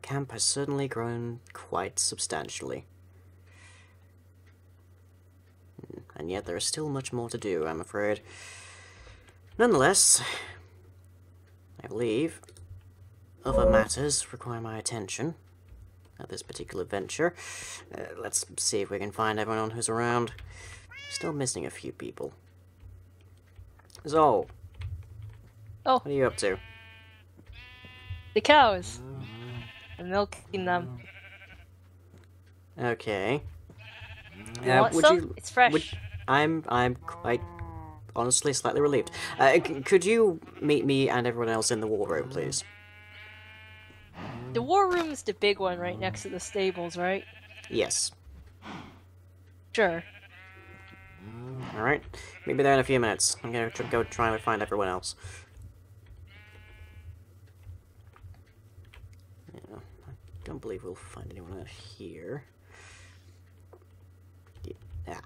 camp has certainly grown quite substantially. And yet there is still much more to do, I'm afraid. Nonetheless, I believe other matters require my attention at this particular venture. Let's see if we can find everyone who's around. Still missing a few people. Zol. Oh. What are you up to? The cows. I'm milking them. Okay. You want some? It's fresh. I'm quite honestly slightly relieved. Could you meet me and everyone else in the war room, please? The war room's the big one right next to the stables, right? Yes. Sure. Alright. Meet me there in a few minutes. I'm gonna go try and find everyone else. Yeah, I don't believe we'll find anyone out here. Yeah.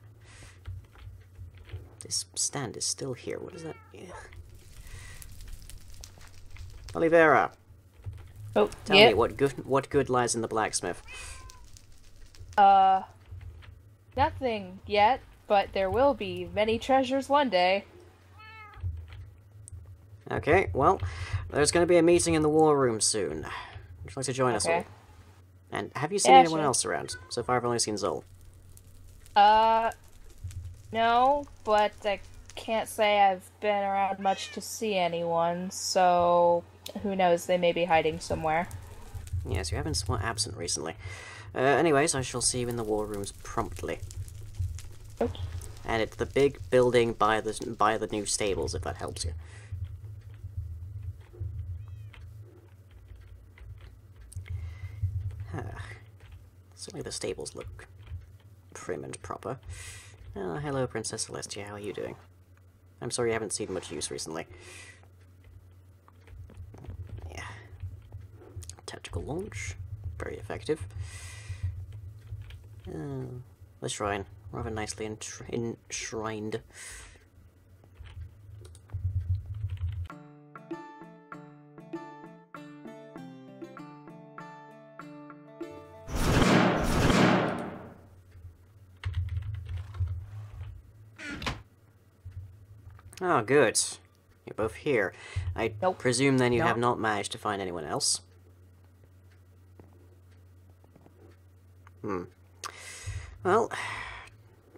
This stand is still here. What is that? Yeah. Olivera! Oh, Tell me what good lies in the blacksmith. Nothing yet, but there will be many treasures one day. Okay, well, there's going to be a meeting in the war room soon. Would you like to join us all? And have you seen anyone else around? So far I've only seen Zol. No, but I can't say I've been around much to see anyone, so who knows, they may be hiding somewhere. Yes, you have been somewhat absent recently. Anyways, I shall see you in the war rooms promptly. Okay. And it's the big building by the new stables, if that helps you. Certainly the stables look prim and proper. Hello, Princess Celestia, how are you doing? I'm sorry you haven't seen much use recently. Yeah. Tactical launch. Very effective. The shrine. Rather nicely enshrined. Oh, good. You're both here. I presume then you have not managed to find anyone else. Well,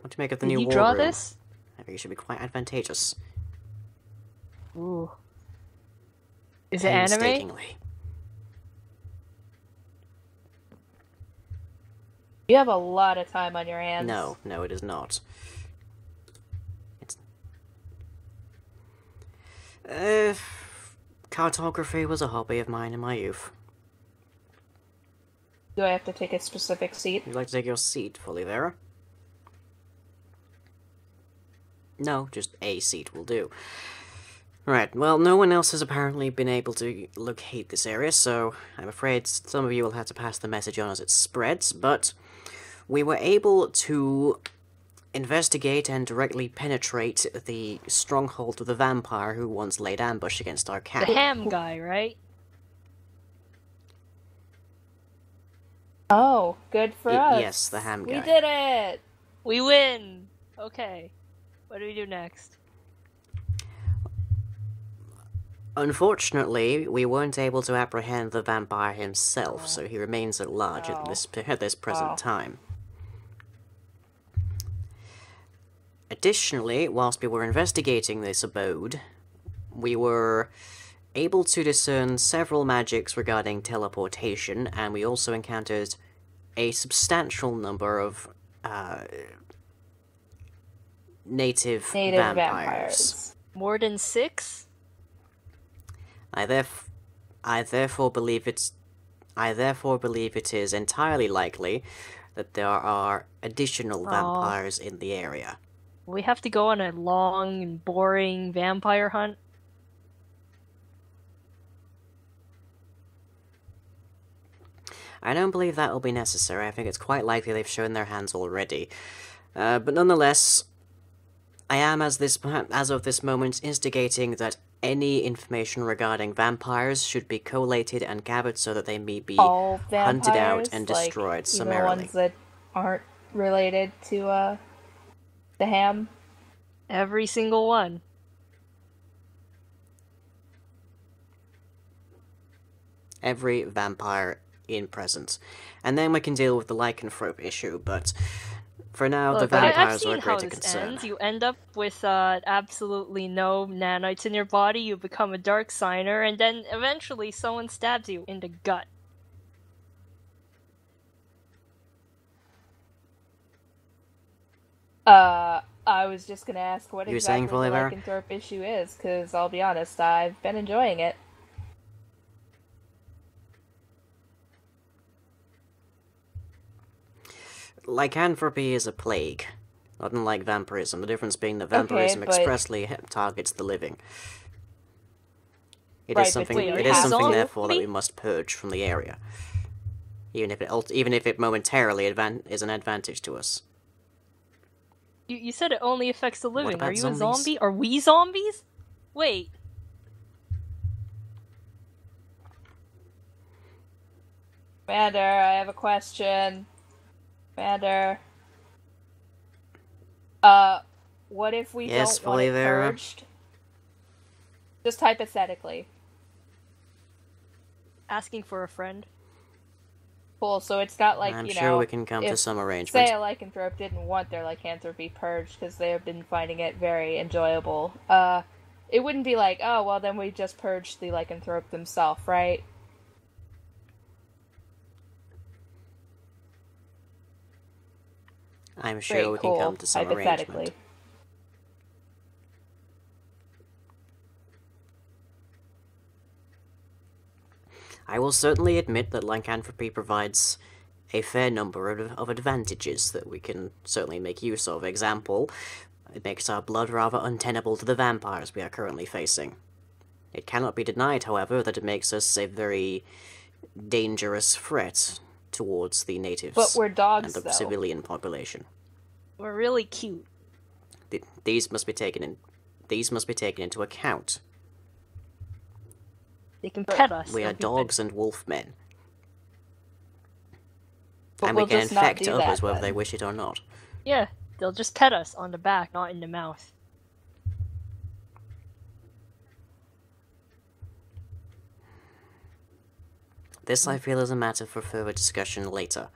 what to make of the new war room? Did you draw this? I think it should be quite advantageous. Ooh. Is it anime? You have a lot of time on your hands. No, it is not. Cartography was a hobby of mine in my youth. Do I have to take a specific seat? Would you like to take your seat, Olivera? No, just a seat will do. Right, well, no one else has apparently been able to locate this area, so I'm afraid some of you will have to pass the message on as it spreads, but we were able to investigate and directly penetrate the stronghold of the vampire who once laid ambush against our camp. The ham guy, right? Oh, good for us. Yes, the ham guy. We did it! We win! Okay. What do we do next? Unfortunately, we weren't able to apprehend the vampire himself, so he remains at large at this present time. Additionally, whilst we were investigating this abode, we were able to discern several magics regarding teleportation, and we also encountered a substantial number of native vampires. More than 6? I therefore believe it is entirely likely that there are additional vampires in the area. We have to go on a long and boring vampire hunt? I don't believe that will be necessary. I think it's quite likely they've shown their hands already. But nonetheless, I am, as of this moment, instigating that any information regarding vampires should be collated and gathered so that they may be All hunted out vampires, and like destroyed even summarily. ones that aren't related to the ham. Every single one. Every vampire in presence. And then we can deal with the lycanthrope issue, but for now, Look, the I've vampires seen are a how greater this concern. ends. You end up with absolutely no nanites in your body, you become a dark signer, and then eventually someone stabs you in the gut. I was just gonna ask what You're saying, exactly the Volivar? lycanthrope issue is, because I'll be honest, I've been enjoying it. Lycanthropy is a plague. Not unlike vampirism, the difference being that vampirism but- expressly targets the living. It Right, is but something. wait, It you is have something, to? therefore, that we must purge from the area, even if it momentarily is an advantage to us. You said it only affects the living. about Are you zombies? a zombie? Are we zombies? Wait. Commander, I have a question. Commander. What if we Yes, don't want it Volivar? purged? Just hypothetically. Asking for a friend. Cool, so it's not like, I'm you sure know, we can come to if, some arrangement. say a lycanthrope didn't want their lycanthropy purged because they have been finding it very enjoyable. It wouldn't be like, oh, well, then we just purged the lycanthrope themselves, right? I'm sure Great, we cool, can come to some hypothetically. arrangement. I will certainly admit that lycanthropy provides a fair number of advantages that we can certainly make use of. Example, it makes our blood rather untenable to the vampires we are currently facing. It cannot be denied, however, that it makes us a very dangerous threat towards the natives But we're dogs, and the though. civilian population. We're really cute. These must be taken into account. They can pet us. We are They'll be dogs and wolfmen. But And we'll we can just not infect do others that, whether then. they wish it or not. Yeah, they'll just pet us on the back, not in the mouth. This, I feel, is a matter for further discussion later.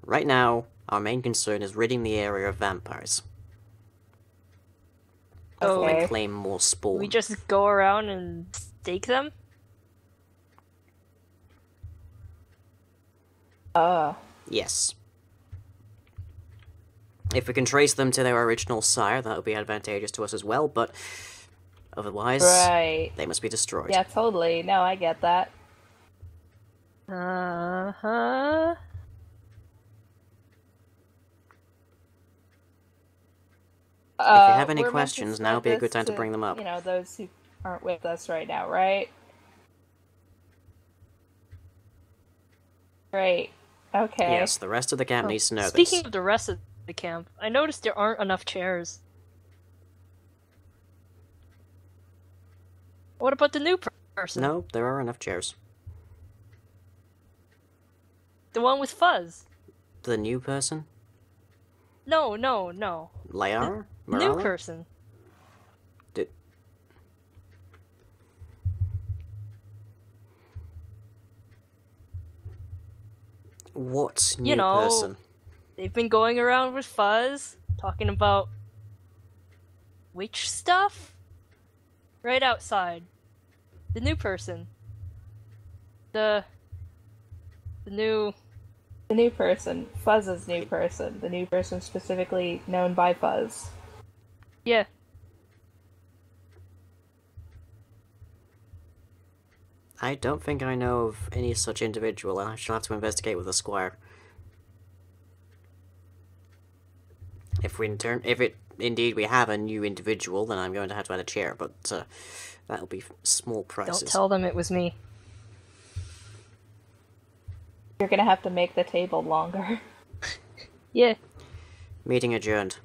Right now, our main concern is ridding the area of vampires. Before Okay. they claim more spawn. We just go around and stake them? Yes. If we can trace them to their original sire, that would be advantageous to us as well, but otherwise, Right. they must be destroyed. Yeah, totally. No, I get that. Uh-huh. If you have any We're meant to questions, now would be a spread good time this to bring them up. You know, those who aren't with us right now, right? Great. Okay. Yes, the rest of the camp needs to know Speaking this. of the rest of the camp, I noticed there aren't enough chairs. What about the new person? No, there are enough chairs. The one with fuzz? The new person? No. Layar? New Morala? person. What new You know, person? They've been going around with fuzz, talking about witch stuff? Right outside. The new person. The new... The new person. Fuzz's new person. The new person specifically known by Fuzz. Yeah. I don't think I know of any such individual. I shall have to investigate with the squire. If it indeed we have a new individual, then I'm going to have to add a chair, but that'll be small prices. Don't tell them it was me. You're gonna have to make the table longer. Yeah. Meeting adjourned.